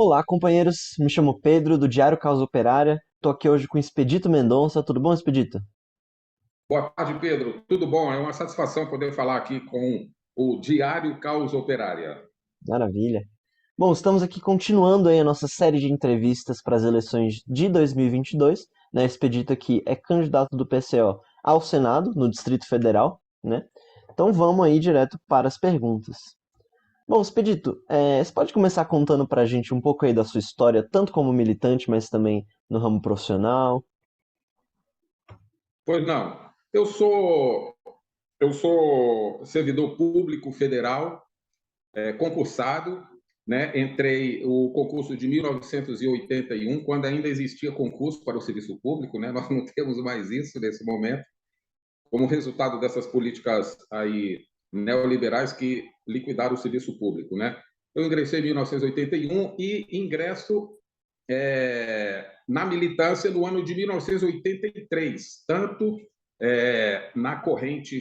Olá, companheiros. Me chamo Pedro, do Diário Causa Operária. Estou aqui hoje com o Expedito Mendonça. Tudo bom, Expedito? Boa tarde, Pedro. Tudo bom? É uma satisfação poder falar aqui com o Diário Caos Operária. Maravilha. Bom, estamos aqui continuando aí a nossa série de entrevistas para as eleições de 2022, né? Expedito aqui é candidato do PCO ao Senado, no Distrito Federal, né? Então vamos aí direto para as perguntas. Bom, Expedito, você pode começar contando para a gente um pouco aí da sua história, tanto como militante, mas também no ramo profissional? Pois não, eu sou servidor público federal, concursado, né? Entrei o concurso de 1981, quando ainda existia concurso para o serviço público, né? Nós não temos mais isso nesse momento, como resultado dessas políticas aí neoliberais que liquidaram o serviço público, né? Eu ingressei em 1981 e ingresso na militância no ano de 1983, tanto na corrente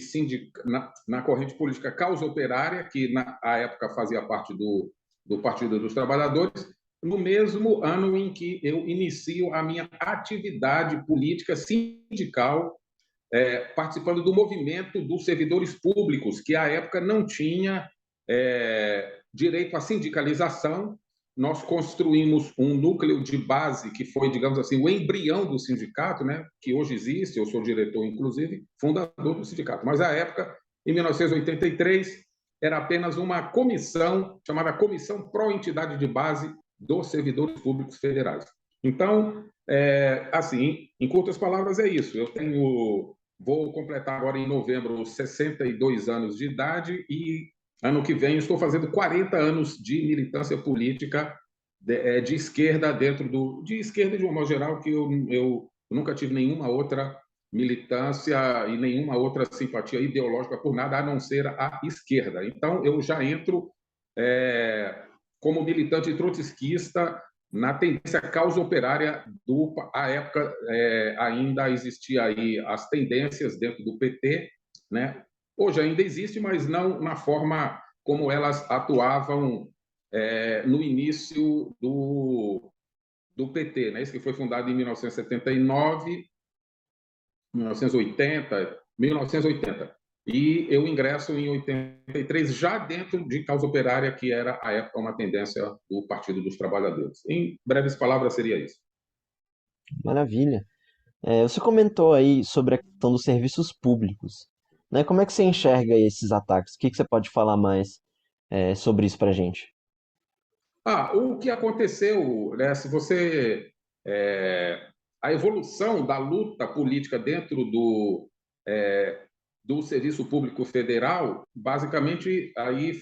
na corrente política Causa Operária, que na época fazia parte do Partido dos Trabalhadores, no mesmo ano em que eu inicio a minha atividade política sindical, participando do movimento dos servidores públicos, que à época não tinha direito à sindicalização. Nós construímos um núcleo de base que foi, digamos assim, o embrião do sindicato, né, que hoje existe. Eu sou diretor, inclusive, fundador do sindicato. Mas, à época, em 1983, era apenas uma comissão chamada Comissão Pró-Entidade de Base dos Servidores Públicos Federais. Então, assim, em curtas palavras, é isso. Vou completar agora em novembro 62 anos de idade e ano que vem estou fazendo 40 anos de militância política de esquerda de esquerda de uma modo geral, que eu nunca tive nenhuma outra militância e nenhuma outra simpatia ideológica por nada a não ser a esquerda. Então eu já entro é, como militante trotskista na tendência causa operária do à época ainda existia aí as tendências dentro do PT, né? Hoje ainda existe, mas não na forma como elas atuavam no início do PT, né? Esse que foi fundado em 1979, 1980, 1980. E eu ingresso em 83, já dentro de causa operária, que era, à época, uma tendência do Partido dos Trabalhadores. Em breves palavras, seria isso. Maravilha. Você comentou aí sobre a questão dos serviços públicos, né? Como é que você enxerga esses ataques? O que que você pode falar mais sobre isso pra gente? O que aconteceu, né, se você a evolução da luta política dentro é, do Serviço Público Federal, basicamente aí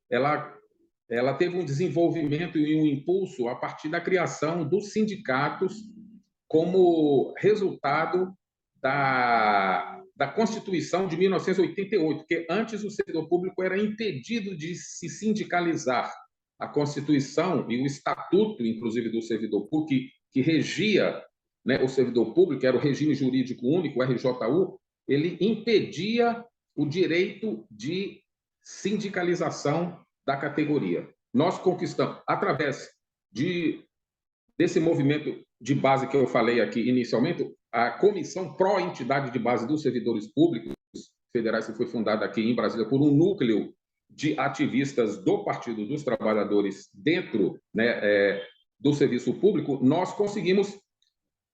ela ela teve um desenvolvimento e um impulso a partir da criação dos sindicatos como resultado da Constituição de 1988, porque antes o servidor público era impedido de se sindicalizar. A Constituição e o Estatuto, inclusive, do servidor público, que regia, né, o servidor público, que era o regime jurídico único, o RJU, ele impedia o direito de sindicalização da categoria. Nós conquistamos, através de desse movimento de base que eu falei aqui inicialmente, a Comissão Pró-Entidade de Base dos Servidores Públicos Federais, que foi fundada aqui em Brasília por um núcleo de ativistas do Partido dos Trabalhadores dentro, né, do serviço público, nós conseguimos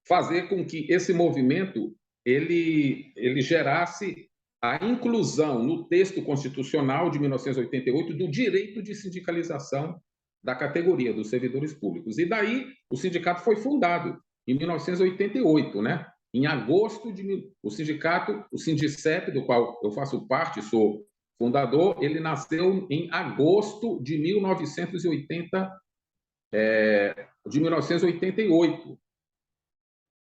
fazer com que esse movimento ele gerasse a inclusão no texto constitucional de 1988 do direito de sindicalização da categoria dos servidores públicos. E daí o sindicato foi fundado em 1988, né? Em agosto de o sindicato, o Sindicep, do qual eu faço parte, sou fundador, ele nasceu em agosto de 1980, de 1988,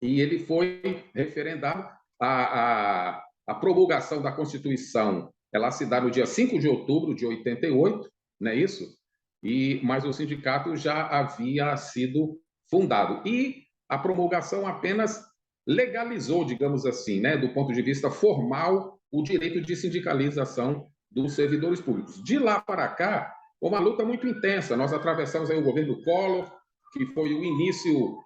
e ele foi referendado. A promulgação da Constituição ela se dá no dia 5 de outubro de 88, não é isso? Mas o sindicato já havia sido fundado. E a promulgação apenas legalizou, digamos assim, né, do ponto de vista formal, o direito de sindicalização dos servidores públicos. De lá para cá, uma luta muito intensa. Nós atravessamos aí o governo Collor, que foi o início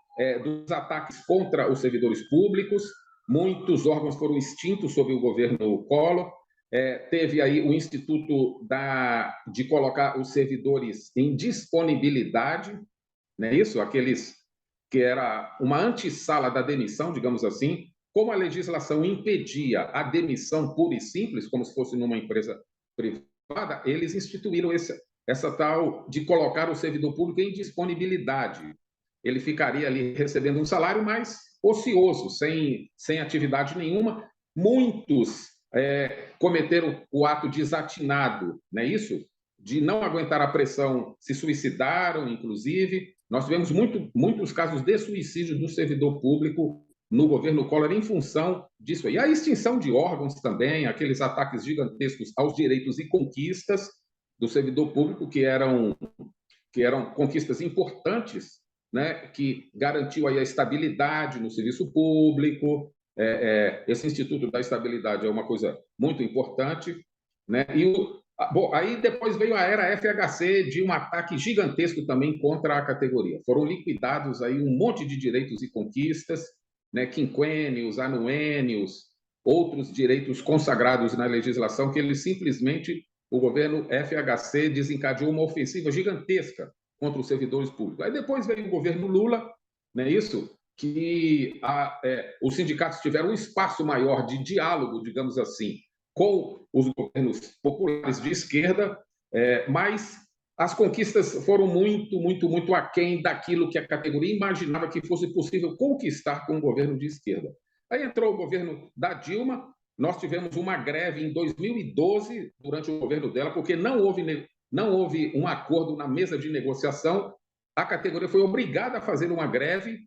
dos ataques contra os servidores públicos. Muitos órgãos foram extintos sob o governo Collor. Teve aí o Instituto de colocar os servidores em disponibilidade, não é isso? Aqueles que era uma antessala da demissão, digamos assim. Como a legislação impedia a demissão pura e simples, como se fosse numa empresa privada, eles instituíram essa tal de colocar o servidor público em disponibilidade. Ele ficaria ali recebendo um salário mais ocioso, sem atividade nenhuma. Muitos cometeram o ato desatinado, não é isso? De não aguentar a pressão, se suicidaram, inclusive. Nós tivemos muitos casos de suicídio do servidor público no governo Collor em função disso aí. A extinção de órgãos também, aqueles ataques gigantescos aos direitos e conquistas do servidor público, que eram conquistas importantes, né, que garantiu aí a estabilidade no serviço público. Esse Instituto da Estabilidade é uma coisa muito importante, né? Bom, aí depois veio a era FHC de um ataque gigantesco também contra a categoria. Foram liquidados aí um monte de direitos e conquistas, né, quinquênios, anuênios, outros direitos consagrados na legislação que eles simplesmente, o governo FHC desencadeou uma ofensiva gigantesca contra os servidores públicos. Aí depois veio o governo Lula, não é isso? Que os sindicatos tiveram um espaço maior de diálogo, digamos assim, com os governos populares de esquerda, mas as conquistas foram muito aquém daquilo que a categoria imaginava que fosse possível conquistar com o governo de esquerda. Aí entrou o governo da Dilma, nós tivemos uma greve em 2012, durante o governo dela, porque não houve um acordo na mesa de negociação. A categoria foi obrigada a fazer uma greve,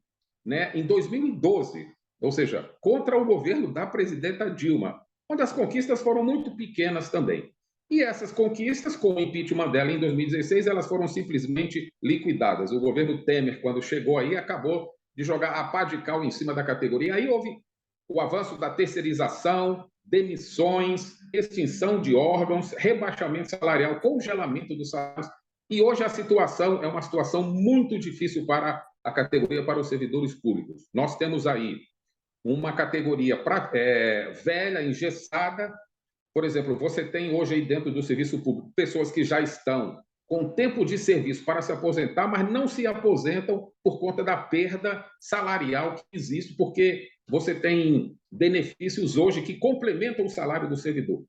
né, em 2012, ou seja, contra o governo da presidenta Dilma, onde as conquistas foram muito pequenas também. E essas conquistas, com o impeachment dela em 2016, elas foram simplesmente liquidadas. O governo Temer, quando chegou aí, acabou de jogar a pá de cal em cima da categoria. Aí houve o avanço da terceirização, demissões, extinção de órgãos, rebaixamento salarial, congelamento dos salários. E hoje a situação é uma situação muito difícil para a categoria, para os servidores públicos. Nós temos aí uma categoria velha, engessada. Por exemplo, você tem hoje aí dentro do serviço público pessoas que já estão com tempo de serviço para se aposentar, mas não se aposentam por conta da perda salarial que existe, porque você tem benefícios hoje que complementam o salário do servidor,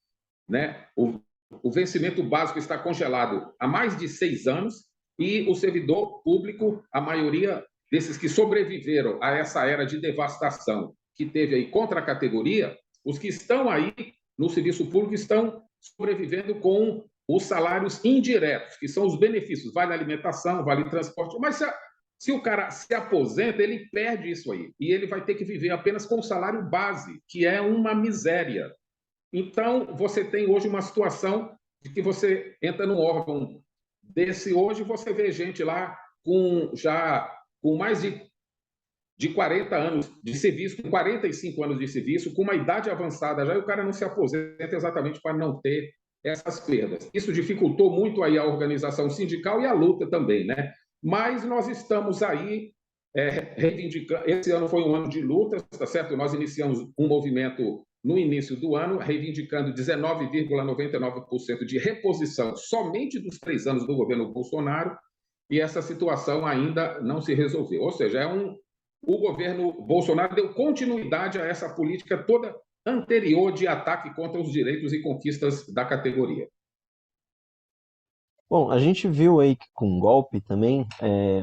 né? O vencimento básico está congelado há mais de 6 anos e o servidor público, a maioria desses que sobreviveram a essa era de devastação que teve aí contra a categoria, os que estão aí no serviço público estão sobrevivendo com os salários indiretos, que são os benefícios, vale alimentação, vale transporte, mas se o cara se aposenta, ele perde isso aí, e ele vai ter que viver apenas com o salário base, que é uma miséria. Então, você tem hoje uma situação de que você entra num órgão desse hoje, você vê gente lá com mais de 40 anos de serviço, com 45 anos de serviço, com uma idade avançada já, e o cara não se aposenta exatamente para não ter essas perdas. Isso dificultou muito aí a organização sindical e a luta também, né? Mas nós estamos aí reivindicando. Esse ano foi um ano de luta, tá certo? Nós iniciamos um movimento no início do ano, reivindicando 19,99% de reposição somente dos 3 anos do governo Bolsonaro, e essa situação ainda não se resolveu. Ou seja, o governo Bolsonaro deu continuidade a essa política toda anterior de ataque contra os direitos e conquistas da categoria. Bom, a gente viu aí que com o golpe também,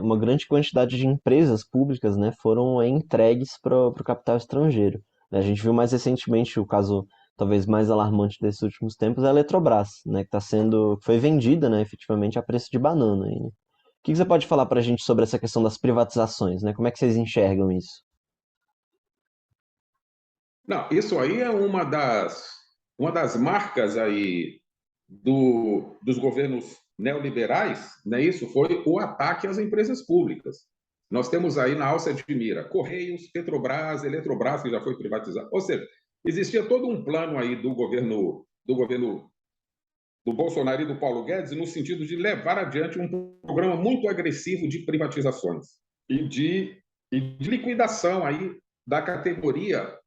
uma grande quantidade de empresas públicas, né, foram entregues para o capital estrangeiro. A gente viu mais recentemente o caso talvez mais alarmante desses últimos tempos é a Eletrobras, né, que foi vendida, né, efetivamente a preço de banana aí, né? O que você pode falar para a gente sobre essa questão das privatizações, né? Como é que vocês enxergam isso? Não, isso aí é uma das marcas aí dos governos neoliberais, né? Isso foi o ataque às empresas públicas. Nós temos aí na alça de mira Correios, Petrobras, Eletrobras, que já foi privatizado. Ou seja, existia todo um plano aí do governo do Bolsonaro e do Paulo Guedes no sentido de levar adiante um programa muito agressivo de privatizações e de liquidação aí da categoria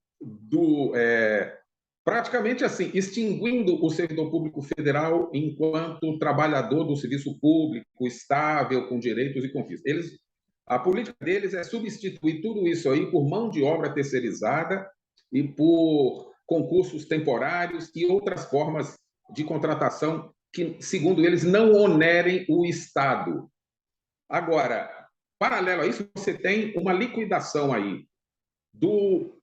praticamente assim, extinguindo o servidor público federal enquanto trabalhador do serviço público estável, com direitos e conquistas. A política deles é substituir tudo isso aí por mão de obra terceirizada e por concursos temporários e outras formas de contratação que, segundo eles, não onerem o Estado. Agora, paralelo a isso, você tem uma liquidação aí do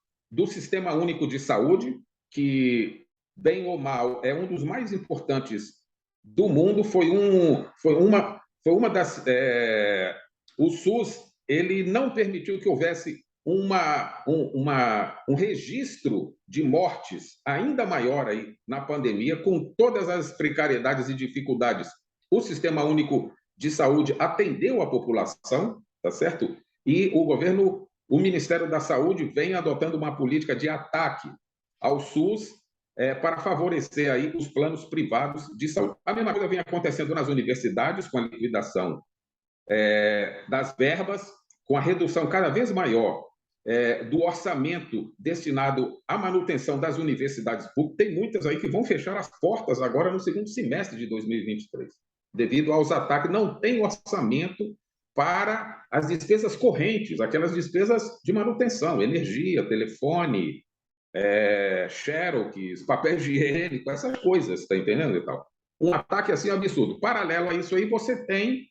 Sistema Único de Saúde, que, bem ou mal, é um dos mais importantes do mundo. Foi uma das... o SUS ele não permitiu que houvesse um registro de mortes ainda maior aí na pandemia, com todas as precariedades e dificuldades. O Sistema Único de Saúde atendeu a população, tá certo? E o Ministério da Saúde vem adotando uma política de ataque ao SUS para favorecer aí os planos privados de saúde. A mesma coisa vem acontecendo nas universidades, com a liquidação das verbas, com a redução cada vez maior do orçamento destinado à manutenção das universidades públicas. Tem muitas aí que vão fechar as portas agora no segundo semestre de 2023, devido aos ataques. Não tem orçamento para as despesas correntes, aquelas despesas de manutenção, energia, telefone, xerox, papel higiênico, essas coisas, está entendendo e tal? Um ataque assim absurdo. Paralelo a isso aí, você tem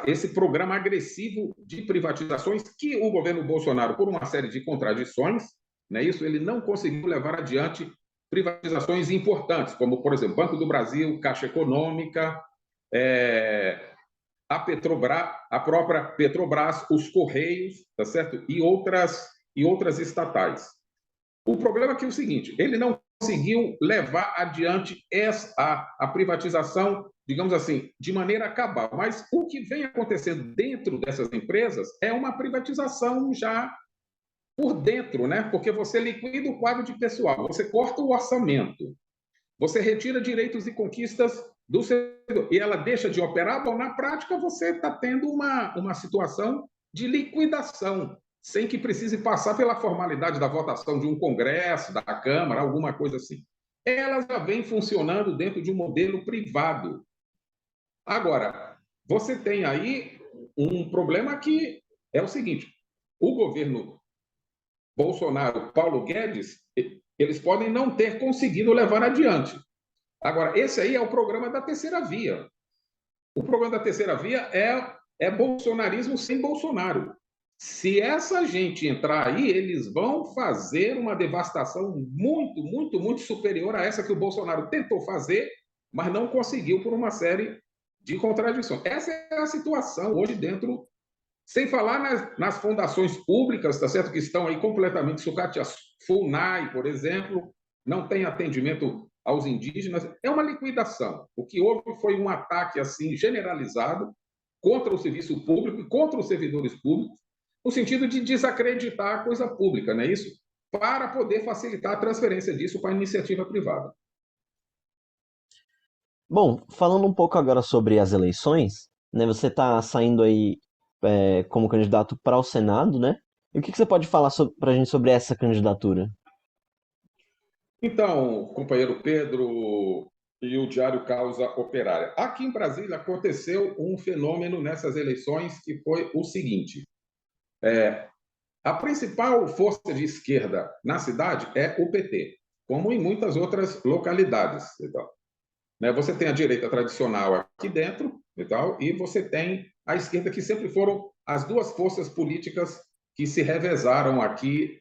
esse programa agressivo de privatizações que o governo Bolsonaro, por uma série de contradições, né, isso ele não conseguiu levar adiante privatizações importantes, como, por exemplo, Banco do Brasil, Caixa Econômica, a Petrobras, a própria Petrobras, os Correios, tá certo? E outras estatais. O problema é que é o seguinte, ele não conseguiu levar adiante a privatização, digamos assim, de maneira cabal. Mas o que vem acontecendo dentro dessas empresas é uma privatização já por dentro, né? Porque você liquida o quadro de pessoal, você corta o orçamento, você retira direitos e conquistas do servidor e ela deixa de operar. Bom, na prática, você está tendo uma situação de liquidação, sem que precise passar pela formalidade da votação de um congresso, da Câmara, alguma coisa assim. Ela já vem funcionando dentro de um modelo privado. Agora, você tem aí um problema que é o seguinte: o governo Bolsonaro, Paulo Guedes, eles podem não ter conseguido levar adiante. Agora, esse aí é o programa da terceira via. O programa da terceira via é bolsonarismo sem Bolsonaro. Se essa gente entrar aí, eles vão fazer uma devastação muito, muito, muito superior a essa que o Bolsonaro tentou fazer, mas não conseguiu por uma série de contradições. Essa é a situação hoje dentro, sem falar nas fundações públicas, tá certo? Que estão aí completamente sucateadas. FUNAI, por exemplo, não tem atendimento aos indígenas. É uma liquidação. O que houve foi um ataque assim generalizado contra o serviço público e contra os servidores públicos, no sentido de desacreditar a coisa pública, não é isso? Para poder facilitar a transferência disso para a iniciativa privada. Bom, falando um pouco agora sobre as eleições, né? Você está saindo aí como candidato para o Senado, né? E o que você pode falar para a gente sobre essa candidatura? Então, companheiro Pedro e o Diário Causa Operária. Aqui em Brasília aconteceu um fenômeno nessas eleições que foi o seguinte: a principal força de esquerda na cidade é o PT, como em muitas outras localidades. Então, né, você tem a direita tradicional aqui dentro e você tem a esquerda, que sempre foram as duas forças políticas que se revezaram aqui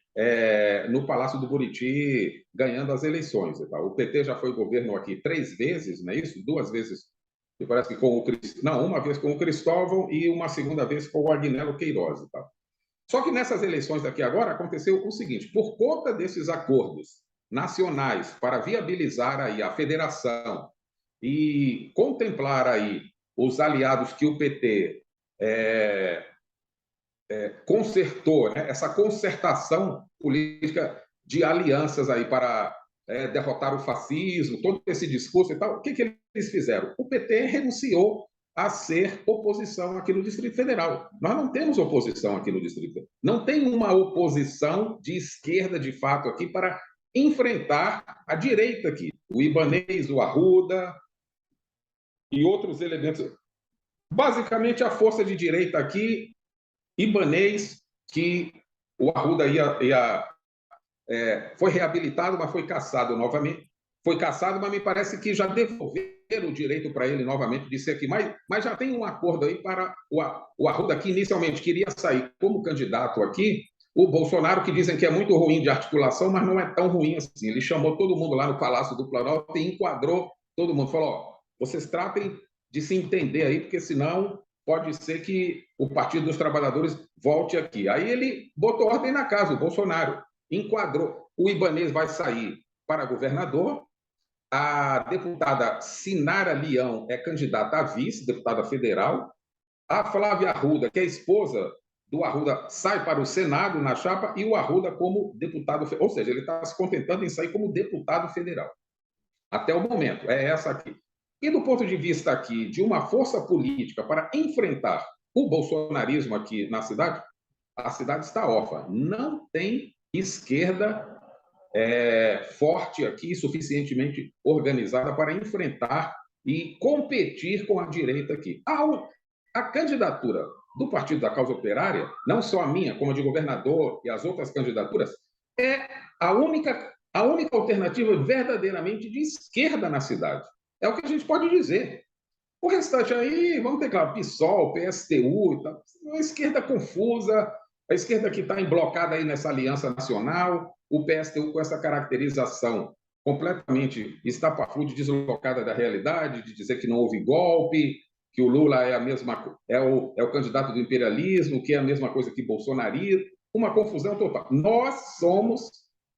no Palácio do Buriti, ganhando as eleições. O PT já foi governo aqui 3 vezes, não é isso? 2 vezes, me parece que com o não, uma vez com o Cristóvão e uma segunda vez com o Agnello Queiroz. Só que nessas eleições daqui agora aconteceu o seguinte: por conta desses acordos nacionais para viabilizar aí a federação e contemplar aí os aliados que o PT consertou, né? Essa concertação política de alianças aí para derrotar o fascismo, todo esse discurso e tal. O que eles fizeram? O PT renunciou a ser oposição aqui no Distrito Federal. Nós não temos oposição aqui no Distrito Federal. Não tem uma oposição de esquerda, de fato, aqui para enfrentar a direita aqui. O Ibanez, o Arruda e outros elementos. Basicamente, a força de direita aqui, Ibanez, que o Arruda foi reabilitado, mas foi cassado novamente. Foi cassado, mas me parece que já devolveram o direito para ele novamente de ser aqui. Mas já tem um acordo aí para o Arruda, que inicialmente queria sair como candidato aqui, o Bolsonaro, que dizem que é muito ruim de articulação, mas não é tão ruim assim. Ele chamou todo mundo lá no Palácio do Planalto e enquadrou todo mundo. Falou, ó, vocês tratem de se entender aí, porque senão pode ser que o Partido dos Trabalhadores volte aqui. Aí ele botou ordem na casa, o Bolsonaro enquadrou. O Ibanez vai sair para governador, a deputada Sinara Leão é candidata a vice, deputada federal, a Flávia Arruda, que é esposa do Arruda, sai para o Senado na chapa, e o Arruda como deputado, ou seja, ele está se contentando em sair como deputado federal. Até o momento, é essa aqui. E do ponto de vista aqui de uma força política para enfrentar o bolsonarismo aqui na cidade, a cidade está órfã. Não tem esquerda forte aqui, suficientemente organizada para enfrentar e competir com a direita aqui. A candidatura do Partido da Causa Operária, não só a minha, como a de governador e as outras candidaturas, é a única alternativa verdadeiramente de esquerda na cidade. É o que a gente pode dizer. O restante aí, vamos ter claro, PSOL, PSTU, e tal, uma esquerda confusa, a esquerda que está emblocada aí nessa aliança nacional, o PSTU com essa caracterização completamente estapafúrdia, deslocada da realidade, de dizer que não houve golpe, que o Lula é o candidato do imperialismo, que é a mesma coisa que bolsonarismo, uma confusão total. Nós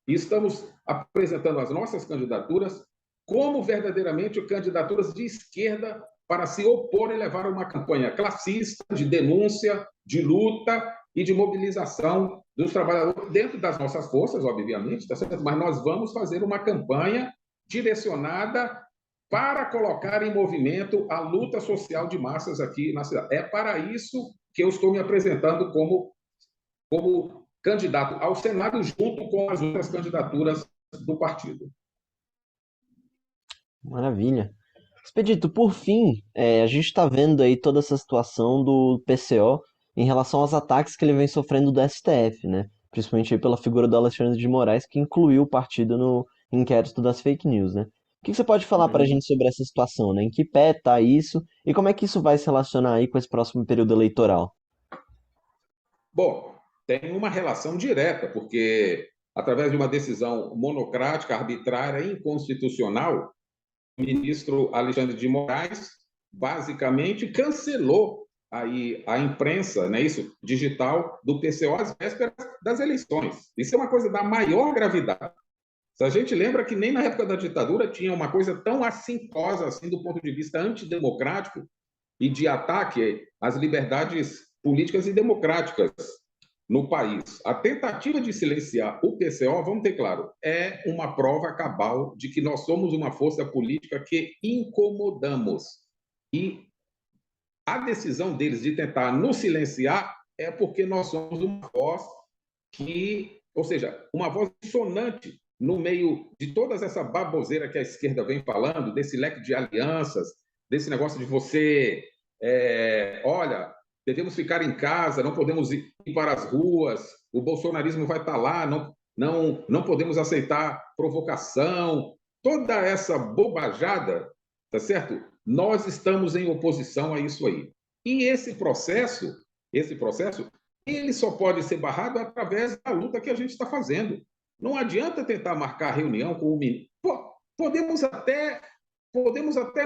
estamos apresentando as nossas candidaturas como verdadeiramente candidaturas de esquerda para se opor e levar uma campanha classista, de denúncia, de luta e de mobilização dos trabalhadores dentro das nossas forças, obviamente, tá certo? Mas nós vamos fazer uma campanha direcionada para colocar em movimento a luta social de massas aqui na cidade. É para isso que eu estou me apresentando como candidato ao Senado, junto com as outras candidaturas do partido. Maravilha. Expedito, por fim, a gente está vendo aí toda essa situação do PCO em relação aos ataques que ele vem sofrendo do STF, né? Principalmente aí pela figura do Alexandre de Moraes, que incluiu o partido no inquérito das fake news, né? O que você pode falar para a gente sobre essa situação, né? Em que pé está isso e como é que isso vai se relacionar aí com esse próximo período eleitoral? Bom, tem uma relação direta, porque através de uma decisão monocrática, arbitrária e inconstitucional, o ministro Alexandre de Moraes basicamente cancelou aí a imprensa, né, isso, digital do PCO às vésperas das eleições. Isso é uma coisa da maior gravidade. Se a gente lembra que nem na época da ditadura tinha uma coisa tão assintosa assim do ponto de vista antidemocrático e de ataque às liberdades políticas e democráticas no país. A tentativa de silenciar o PCO, vamos ter claro, é uma prova cabal de que nós somos uma força política que incomodamos. E a decisão deles de tentar nos silenciar é porque nós somos uma voz ou seja, uma voz dissonante no meio de toda essa baboseira que a esquerda vem falando, desse leque de alianças, desse negócio de você, olha, devemos ficar em casa, não podemos ir para as ruas, o bolsonarismo vai estar lá, não podemos aceitar provocação, toda essa bobajada, tá certo? Nós estamos em oposição a isso aí. E esse processo, ele só pode ser barrado através da luta que a gente está fazendo. Não adianta tentar marcar reunião com o ministro. Podemos até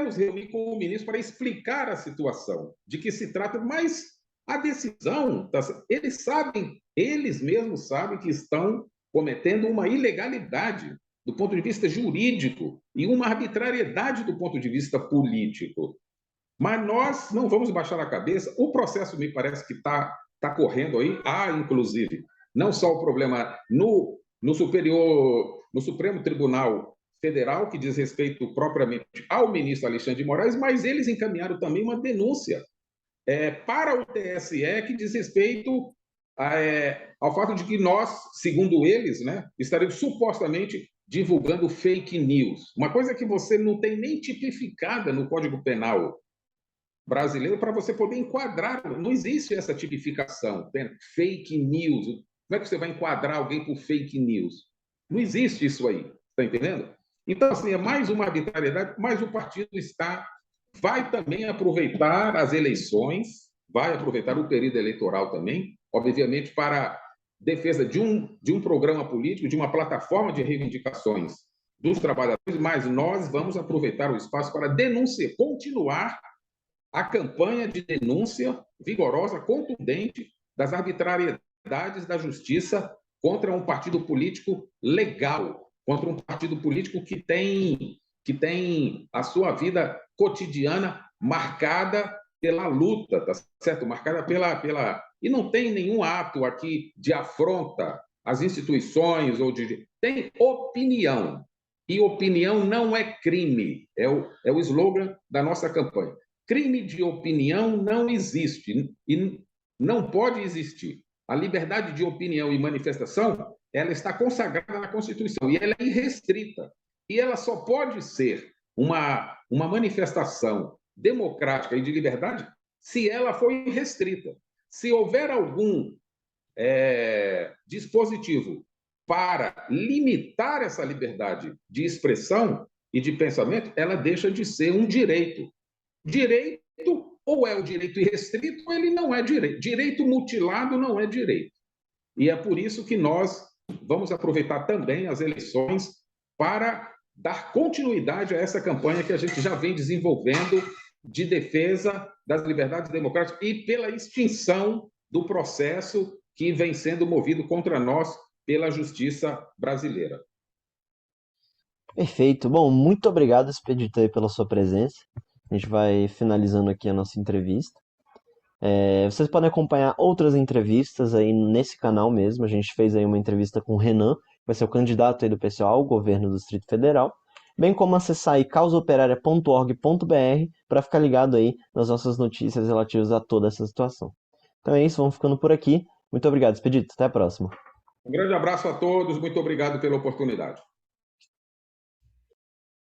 nos reunir com o ministro para explicar a situação de que se trata, mas a decisão, eles mesmos sabem que estão cometendo uma ilegalidade do ponto de vista jurídico e uma arbitrariedade do ponto de vista político. Mas nós não vamos baixar a cabeça. O processo me parece que está correndo aí. Há, inclusive, não só o problema no Superior no Supremo Tribunal Federal, que diz respeito propriamente ao ministro Alexandre de Moraes, mas eles encaminharam também uma denúncia para o TSE que diz respeito ao fato de que nós, segundo eles, né, estaremos supostamente divulgando fake news. Uma coisa que você não tem nem tipificada no Código Penal brasileiro para você poder enquadrar. Não existe essa tipificação. Fake news. Como é que você vai enquadrar alguém por fake news? Não existe isso aí. Está entendendo? Então, assim, é mais uma arbitrariedade, mas o partido vai também aproveitar as eleições, vai aproveitar o período eleitoral também, obviamente, para defesa de um programa político, de uma plataforma de reivindicações dos trabalhadores, mas nós vamos aproveitar o espaço para denunciar, continuar a campanha de denúncia vigorosa, contundente, das arbitrariedades da justiça contra um partido político legal, contra um partido político que tem a sua vida cotidiana marcada pela luta, tá certo? Marcada pela... E não tem nenhum ato aqui de afronta às instituições ou de... Tem opinião. E opinião não é crime. É o slogan da nossa campanha. Crime de opinião não existe e não pode existir. A liberdade de opinião e manifestação, ela está consagrada na Constituição e ela é irrestrita. E ela só pode ser uma manifestação democrática e de liberdade se ela for irrestrita. Se houver algum dispositivo para limitar essa liberdade de expressão e de pensamento, ela deixa de ser um direito. Direito, ou é o direito irrestrito, ou ele não é direito. Direito mutilado não é direito. E é por isso que nós vamos aproveitar também as eleições para dar continuidade a essa campanha que a gente já vem desenvolvendo de defesa das liberdades democráticas e pela extinção do processo que vem sendo movido contra nós pela justiça brasileira. Perfeito. Bom, muito obrigado, Expedito, aí, pela sua presença. A gente vai finalizando aqui a nossa entrevista. Vocês podem acompanhar outras entrevistas aí nesse canal mesmo. A gente fez aí uma entrevista com o Renan, que vai ser o candidato aí do PSOL ao governo do Distrito Federal, bem como acessar aí causaoperária.org.br para ficar ligado aí nas nossas notícias relativas a toda essa situação. Então é isso, vamos ficando por aqui. Muito obrigado, Expedito. Até a próxima. Um grande abraço a todos, muito obrigado pela oportunidade.